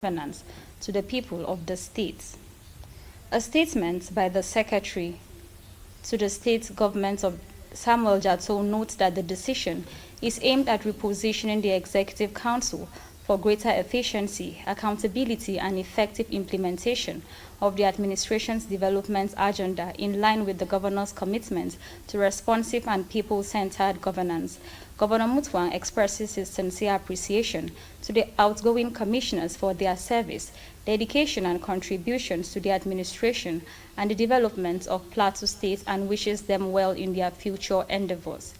governance to the people of the states. A statement by the Secretary to the state government of Samuel Jatto notes that the decision is aimed at repositioning the Executive Council for greater efficiency, accountability, and effective implementation of the administration's development agenda in line with the governor's commitment to responsive and people-centered governance. Governor Mutfwang expresses his sincere appreciation to the outgoing commissioners for their service, dedication, and contributions to the administration and the development of Plateau State and wishes them well in their future endeavors.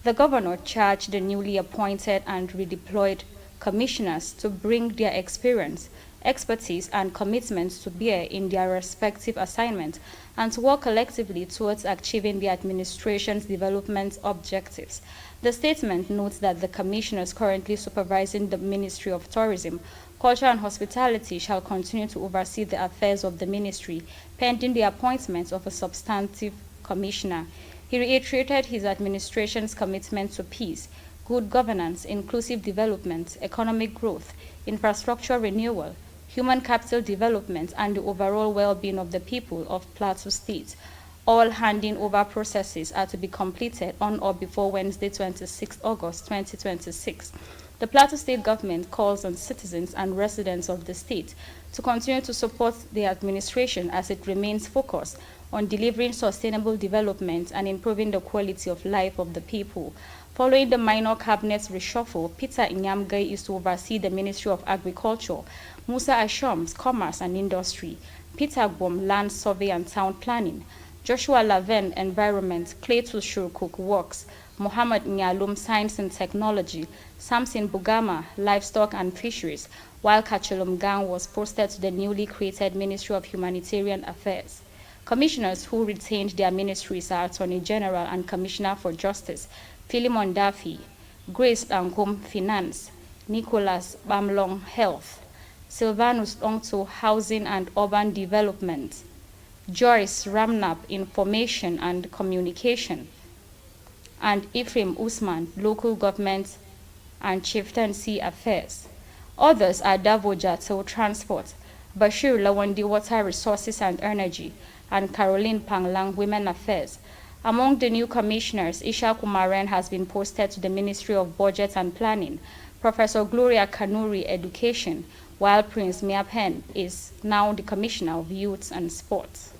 The governor charged the newly appointed and redeployed commissioners to bring their experience, expertise, and commitments to bear in their respective assignments and to work collectively towards achieving the administration's development objectives. The statement notes that the commissioners currently supervising the Ministry of Tourism, Culture and Hospitality shall continue to oversee the affairs of the ministry, pending the appointment of a substantive commissioner. He reiterated his administration's commitment to peace, good governance, inclusive development, economic growth, infrastructure renewal, human capital development, and the overall well-being of the people of Plateau State. All handing over processes are to be completed on or before Wednesday, 26 August 2026. The Plateau State government calls on citizens and residents of the state to continue to support the administration as it remains focused on delivering sustainable development and improving the quality of life of the people. Following the minor cabinet's reshuffle, Peter Inyamgai is to oversee the Ministry of Agriculture, Musa Ashoms, Commerce and Industry, Peter Gwom, Land Survey and Town Planning, Joshua Laven, Environment, Clayton Shurkuk, Works, Muhammad Nyalum, Science and Technology, Samson Bugama, Livestock and Fisheries, while Kachelum Gang was posted to the newly created Ministry of Humanitarian Affairs. Commissioners who retained their ministries are Attorney General and Commissioner for Justice, Philemon Daffy, Grace Angom, Finance, Nicholas Bamlong, Health, Silvanus Ongto, Housing and Urban Development, Joyce Ramnap, Information and Communication, and Ephraim Usman, Local Government and Chieftaincy Affairs. Others are Davo Jatto, Transport, Bashir Lawandi, Water Resources and Energy, and Caroline Panglang, Women Affairs. Among the new commissioners, Isha Kumaren has been posted to the Ministry of Budget and Planning, Professor Gloria Kanuri, Education, while Prince Miapen is now the Commissioner of Youth and Sports.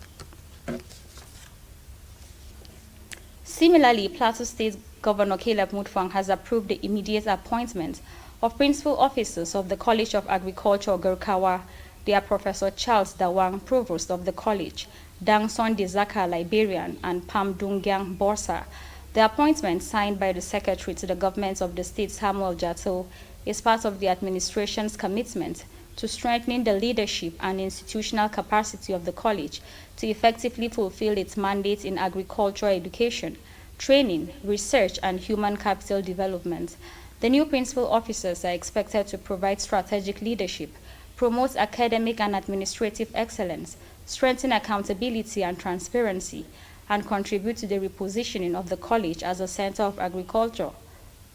Similarly, Plateau State Governor Caleb Mutfwang has approved the immediate appointment of principal officers of the College of Agriculture, Gurkawa. They are Professor Charles Dawang, Provost of the College, Dangson Dizaka, Liberian, and Pam Dungyang Borsa. The appointment, signed by the Secretary to the Government of the State, Samuel Jatto, is part of the administration's commitment to strengthening the leadership and institutional capacity of the college to effectively fulfill its mandate in agricultural education, training, research, and human capital development. The new principal officers are expected to provide strategic leadership, promote academic and administrative excellence, strengthen accountability and transparency, and contribute to the repositioning of the college as a center of agriculture,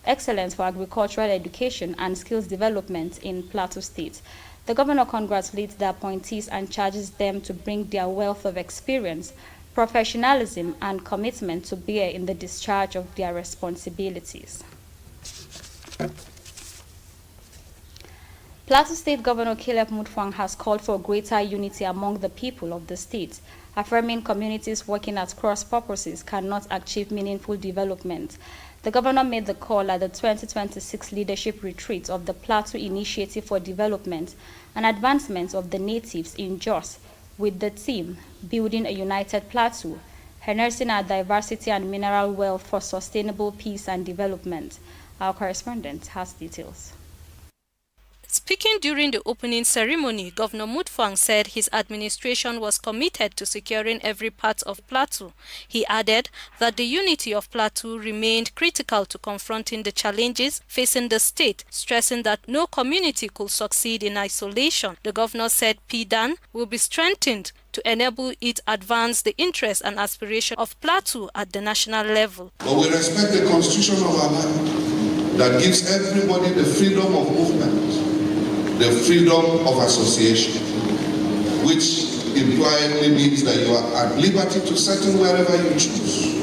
excellence for agricultural education and skills development in Plateau State. The governor congratulates the appointees and charges them to bring their wealth of experience, professionalism, and commitment to bear in the discharge of their responsibilities. Plateau State Governor Caleb Mutfwang has called for greater unity among the people of the state, affirming communities working at cross purposes cannot achieve meaningful development. The governor made the call at the 2026 leadership retreat of the Plateau Initiative for Development and Advancement of the Natives in Jos, with the theme, Building a United Plateau, Harnessing Our Diversity and Mineral Wealth for Sustainable Peace and Development. Our correspondent has details. Speaking during the opening ceremony, Governor Mutfwang said his administration was committed to securing every part of Plateau. He added that the unity of Plateau remained critical to confronting the challenges facing the state, stressing that no community could succeed in isolation. The governor said PDAN will be strengthened to enable it advance the interests and aspirations of Plateau at the national level. But we respect the constitution of our land that gives everybody the freedom of movement, the freedom of association, which impliedly means that you are at liberty to settle wherever you choose.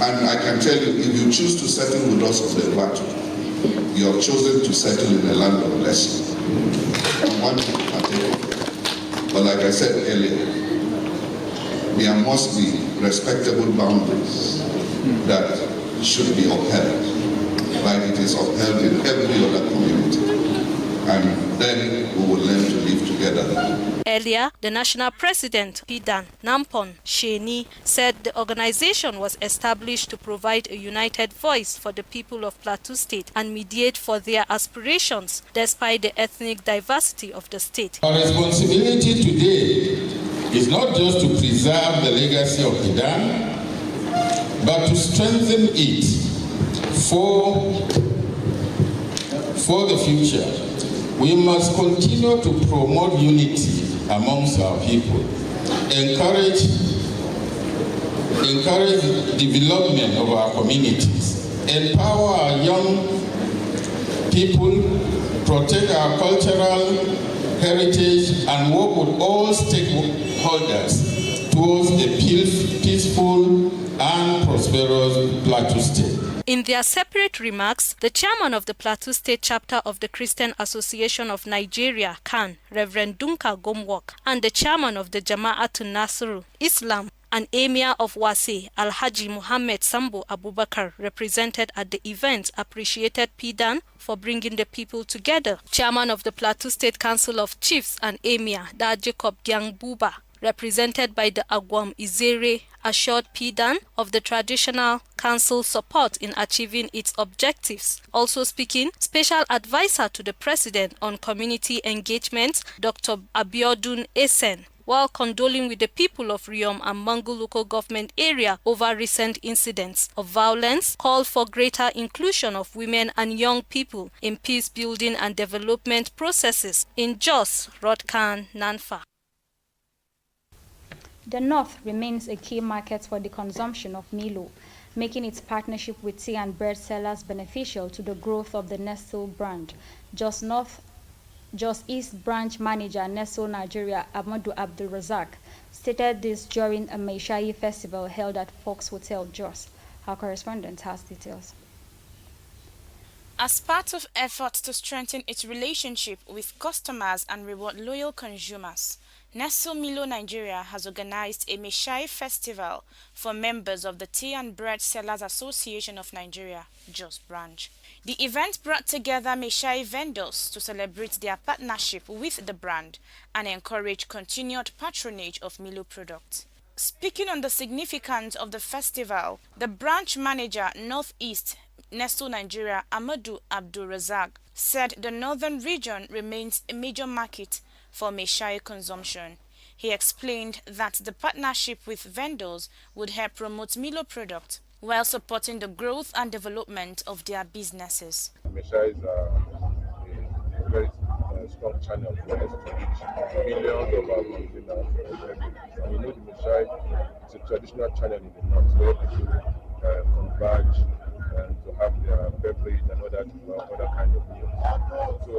And I can tell you, if you choose to settle with us on the Plateau, you have chosen to settle in a land of blessing. I want you to partake of it. But like I said earlier, there must be respectable boundaries that should be upheld, like it is upheld in every other community. And then we will learn to live together. Earlier, the national president, Pidan Nampon Sheni, said the organization was established to provide a united voice for the people of Plateau State and mediate for their aspirations despite the ethnic diversity of the state. Our responsibility today is not just to preserve the legacy of Pidan, but to strengthen it for the future. We must continue to promote unity amongst our people, encourage development of our communities, empower our young people, protect our cultural heritage, and work with all stakeholders towards a peaceful and prosperous Plateau State. In their separate remarks, the chairman of the Plateau State chapter of the Christian Association of Nigeria, CAN, Reverend Dunka Gomwok, and the chairman of the Jama'atun Nasrul Islam and Emir of Wase, Alhaji Muhammad Sambo Abubakar, represented at the event, appreciated Pidan for bringing the people together. Chairman of the Plateau State Council of Chiefs and Emir, Da Jacob Gyang Buba, represented by the Agwam Izere, assured Pidan of the traditional council support in achieving its objectives. Also speaking, special advisor to the president on community engagement, Dr. Abiodun Esen, while condoling with the people of Riom and Mangu local government area over recent incidents of violence, called for greater inclusion of women and young people in peace building and development processes. In Jos, Rodkan, Nanfa. The North remains a key market for the consumption of Milo, making its partnership with tea and bread sellers beneficial to the growth of the Nestle brand. Jos East Branch Manager Nestle Nigeria Amadou Abdul Razak stated this during a Meishayi festival held at Fox Hotel Jos. Our correspondent has details. As part of efforts to strengthen its relationship with customers and reward loyal consumers, Nestle Milo Nigeria has organized a Meishayi festival for members of the Tea and Bread Sellers Association of Nigeria, Jos Branch. The event brought together Meishayi vendors to celebrate their partnership with the brand and encourage continued patronage of Milo products. Speaking on the significance of the festival, the branch manager Northeast Nestle Nigeria Amadou Abdul Razak said the northern region remains a major market for Meishayi consumption. He explained that the partnership with vendors would help promote Milo products while supporting the growth and development of their businesses. Meishayi is a very strong channel for us to reach millions of our consumers. And we know the Meishayi is a traditional channel in the north where people converge to have their beverage and other kind of meals. So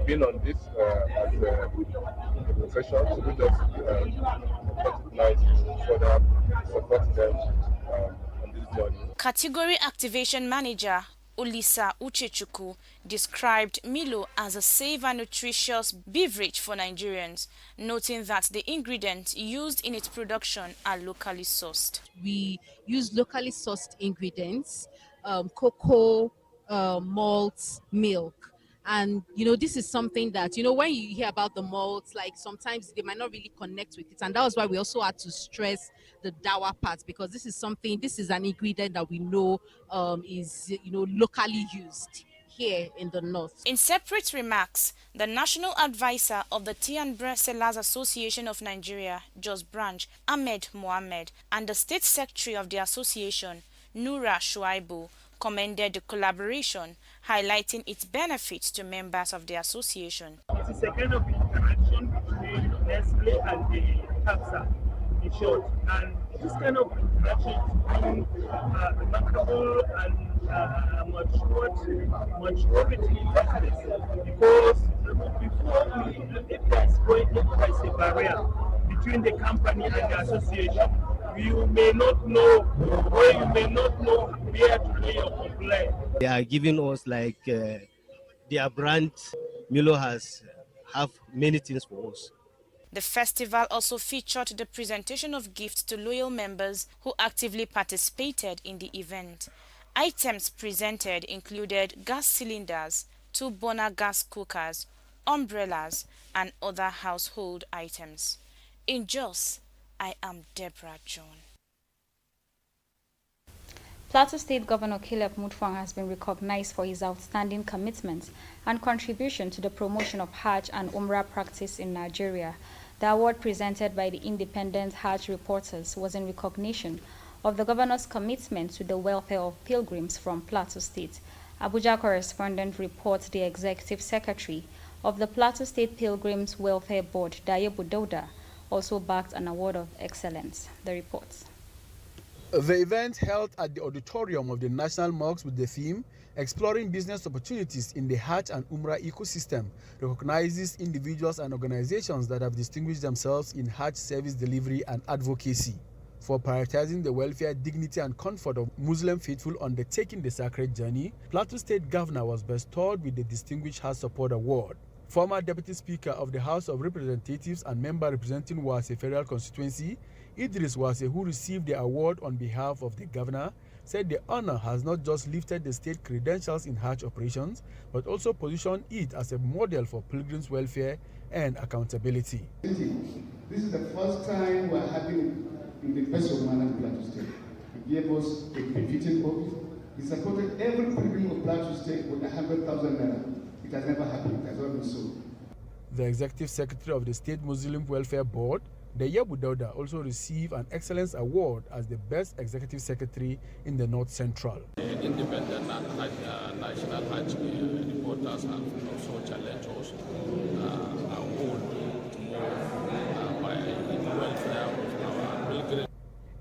being on this as a profession, so we just recognize to further support them on this journey. Category Activation Manager Olisa Uchechukwu described Milo as a safe and nutritious beverage for Nigerians, noting that the ingredients used in its production are locally sourced. We use locally sourced ingredients, cocoa, malt, milk. And, this is something that, when you hear about the malts, like sometimes they might not really connect with it. And that was why we also had to stress the dawa part, because this is an ingredient that we know is, locally used here in the north. In separate remarks, the national advisor of the Tea and Bread Sellers Association of Nigeria, Jos Branch, Ahmed Mohammed, and the state secretary of the association, Nura Shuaibu, commended the collaboration, highlighting its benefits to members of the association. It is a kind of interaction between Nestle and the CAPSA. in short. And this kind of interaction is being remarkable and maturity in business, because before if there is a barrier between the company and the association, you may not know, or you may not know where to lay your complaint. They are giving us like their brand. Milo has have many things for us. The festival also featured the presentation of gifts to loyal members who actively participated in the event. Items presented included gas cylinders, 2-burner gas cookers, umbrellas, and other household items. In Jos, I am Deborah John. Plateau State Governor Caleb Mutfwang has been recognized for his outstanding commitment and contribution to the promotion of Hajj and Umrah practice in Nigeria. The award presented by the independent Hajj reporters was in recognition of the governor's commitment to the welfare of pilgrims from Plateau State. Abuja correspondent reports the executive secretary of the Plateau State Pilgrims Welfare Board, Dayebu Dauda, also backed an award of excellence. The reports. The event held at the auditorium of the National Mosque with the theme Exploring Business Opportunities in the Hajj and Umrah Ecosystem recognizes individuals and organizations that have distinguished themselves in Hajj service delivery and advocacy for prioritizing the welfare, dignity and comfort of Muslim faithful undertaking the sacred journey. Plateau State Governor was bestowed with the Distinguished Hajj Support Award. Former Deputy Speaker of the House of Representatives and member representing Wase Federal Constituency, Idris Wase, who received the award on behalf of the governor, said the honor has not just lifted the state credentials in Hajj operations, but also positioned it as a model for pilgrims' welfare and accountability. This is the first time we are having in the best of manner in Plateau State. He gave us a befitting oath. He supported every pilgrim of Plateau State with 100,000 naira. It has never happened. It has not been so. The Executive Secretary of the State Muslim Welfare Board, Dayebu Dauda, also received an Excellence Award as the Best Executive Secretary in the North Central. The independent national Hajj reporters have also challenged us our own to move by the welfare of our pilgrims.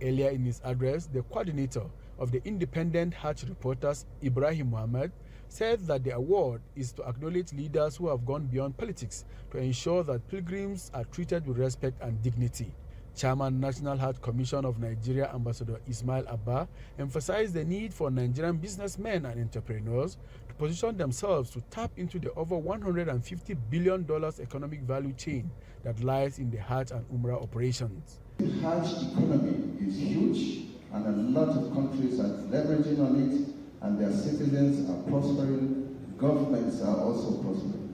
Earlier in his address, the coordinator of the independent Hajj reporters, Ibrahim Muhammad, said that the award is to acknowledge leaders who have gone beyond politics to ensure that pilgrims are treated with respect and dignity. Chairman National Hajj Commission of Nigeria, Ambassador Ismail Abba, emphasized the need for Nigerian businessmen and entrepreneurs to position themselves to tap into the over $150 billion economic value chain that lies in the Hajj and Umrah operations. The Hajj economy is huge, and a lot of countries are leveraging on it, and their citizens are prospering, governments are also prospering.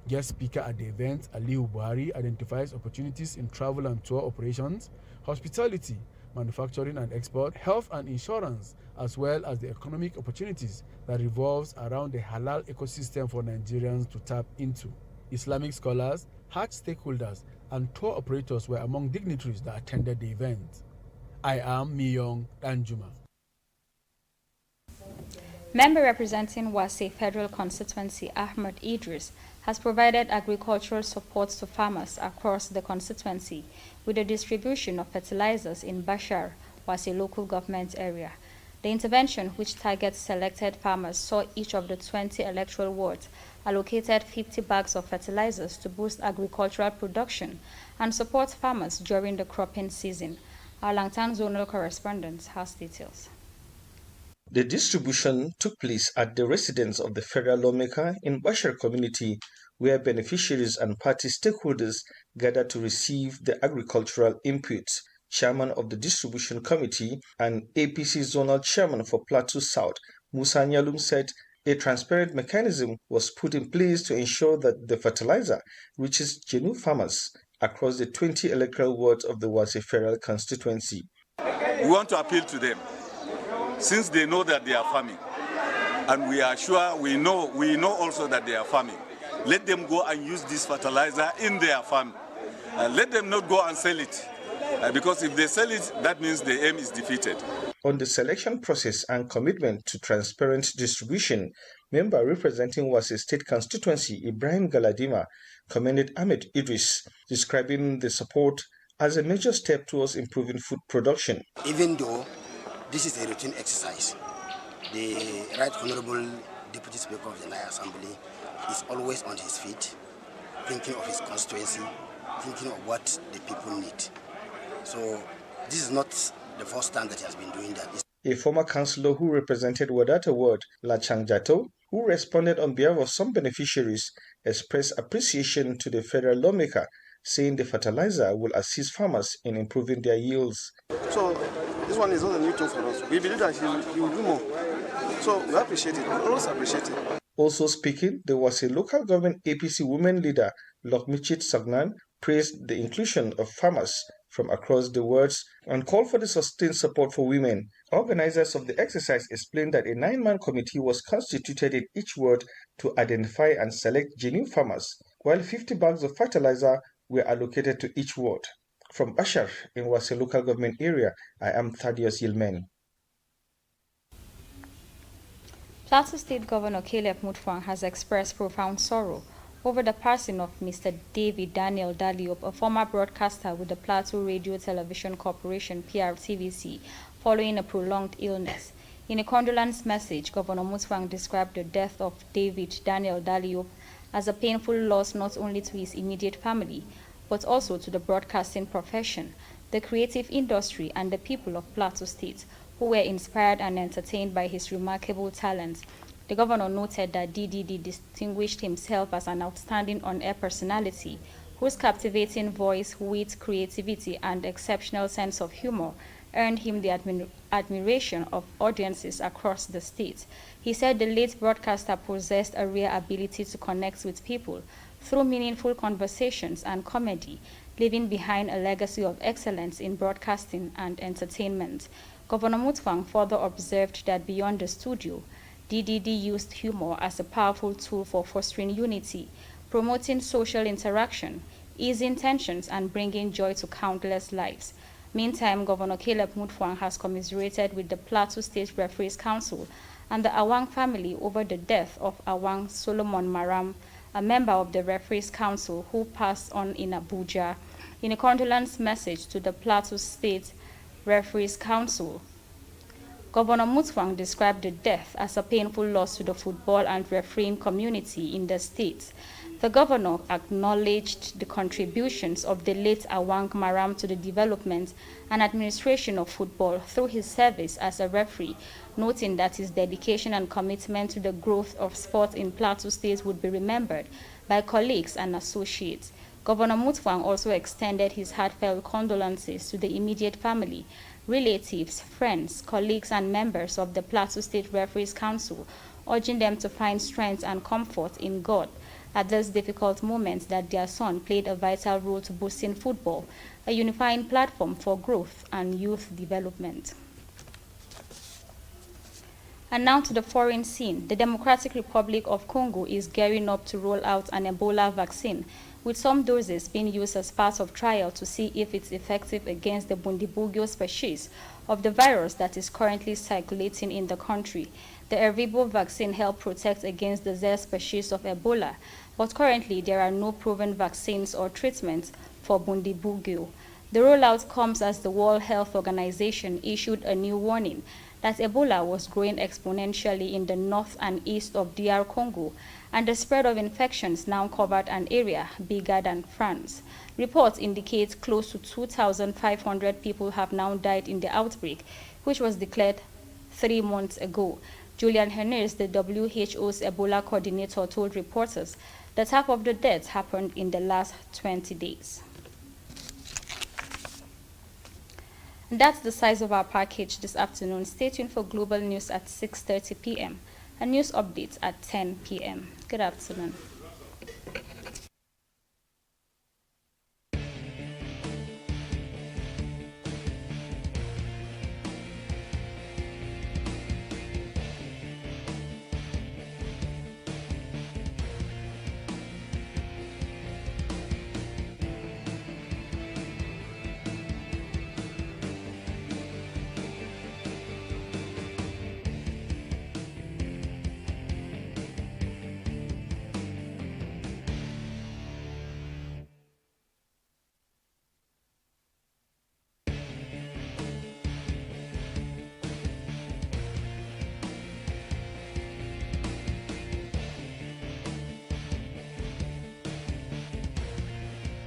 Guest speaker at the event, Aliu Buhari, identifies opportunities in travel and tour operations, hospitality, manufacturing and export, health and insurance, as well as the economic opportunities that revolves around the halal ecosystem for Nigerians to tap into. Islamic scholars, Hajj stakeholders, and tour operators were among dignitaries that attended the event. I am Miyong Danjuma. Member representing Wase Federal Constituency, Ahmed Idris, has provided agricultural support to farmers across the constituency with the distribution of fertilizers in Bashar, Wase local government area. The intervention, which targets selected farmers, saw each of the 20 electoral wards allocated 50 bags of fertilizers to boost agricultural production and support farmers during the cropping season. Our Langtan zonal correspondent has details. The distribution took place at the residence of the federal lawmaker in Bashar community, where beneficiaries and party stakeholders gathered to receive the agricultural inputs. Chairman of the distribution committee and APC zonal chairman for Plateau South, Musa Nyalum, said a transparent mechanism was put in place to ensure that the fertilizer reaches genuine farmers across the 20 electoral wards of the Wase federal constituency. We want to appeal to them, since they know that they are farming, and we are sure we know also that they are farming. Let them go and use this fertilizer in their farm. Let them not go and sell it, because if they sell it, that means the aim is defeated. On the selection process and commitment to transparent distribution, member representing Wase State constituency Ibrahim Galadima commended Ahmed Idris, describing the support as a major step towards improving food production. Even though this is a routine exercise, the Right Honorable Deputy Speaker of the National Assembly is always on his feet, thinking of his constituency, thinking of what the people need. So this is not the first time that he has been doing that. A former councillor who represented Wadata Ward, Lachang Jato, who responded on behalf of some beneficiaries, expressed appreciation to the federal lawmaker, saying the fertilizer will assist farmers in improving their yields. So this one is not a new thing for us. We believe that he will do more. So we appreciate it. We always appreciate it. Also speaking, there was a local government APC women leader, Lokmichit Sagnan, praised the inclusion of farmers from across the world and called for the sustained support for women. Organizers of the exercise explained that a 9-man committee was constituted in each ward to identify and select genuine farmers, while 50 bags of fertilizer were allocated to each ward. From Bashar in Wase local government area, I am Thaddeus Yilmen. Plateau State Governor Caleb Mutfwang has expressed profound sorrow over the passing of Mr. David Daniel Daliop, a former broadcaster with the Plateau Radio Television Corporation (Prtvc), following a prolonged illness. In a condolence message, Governor Mutfwang described the death of David Daniel Daliop as a painful loss not only to his immediate family, but also to the broadcasting profession, the creative industry, and the people of Plateau State, who were inspired and entertained by his remarkable talents. The governor noted that DDD distinguished himself as an outstanding on-air personality whose captivating voice, wit, creativity, and exceptional sense of humor earned him the admiration of audiences across the state. He said the late broadcaster possessed a rare ability to connect with people through meaningful conversations and comedy, leaving behind a legacy of excellence in broadcasting and entertainment. Governor Mutfwang further observed that beyond the studio, DDD used humor as a powerful tool for fostering unity, promoting social interaction, easing tensions, and bringing joy to countless lives. Meantime, Governor Caleb Mutfwang has commiserated with the Plateau State Referees Council and the Awang family over the death of Awang Solomon Maram, a member of the Referees Council who passed on in Abuja. In a condolence message to the Plateau State Referees Council, Governor Mutfwang described the death as a painful loss to the football and refereeing community in the state. The governor acknowledged the contributions of the late Awang Maram to the development and administration of football through his service as a referee, noting that his dedication and commitment to the growth of sport in Plateau State would be remembered by colleagues and associates. Governor Mutfwang also extended his heartfelt condolences to the immediate family, relatives, friends, colleagues, and members of the Plateau State Referees Council, urging them to find strength and comfort in God at this difficult moment that their son played a vital role to boosting football, a unifying platform for growth and youth development. And now to the foreign scene. The Democratic Republic of Congo is gearing up to roll out an Ebola vaccine, with some doses being used as part of trial to see if it's effective against the Bundibugyo species of the virus that is currently circulating in the country. The Ervebo vaccine helped protect against the Z species of Ebola, but currently there are no proven vaccines or treatments for Bundibugyo. The rollout comes as the World Health Organization issued a new warning that Ebola was growing exponentially in the north and east of DR Congo, and the spread of infections now covered an area bigger than France. Reports indicate close to 2,500 people have now died in the outbreak, which was declared 3 months ago. Julian Hennes, the WHO's Ebola coordinator, told reporters that half of the deaths happened in the last 20 days. And that's the size of our package this afternoon. Stay tuned for global news at 6:30 p.m. and news updates at 10 p.m. Good afternoon.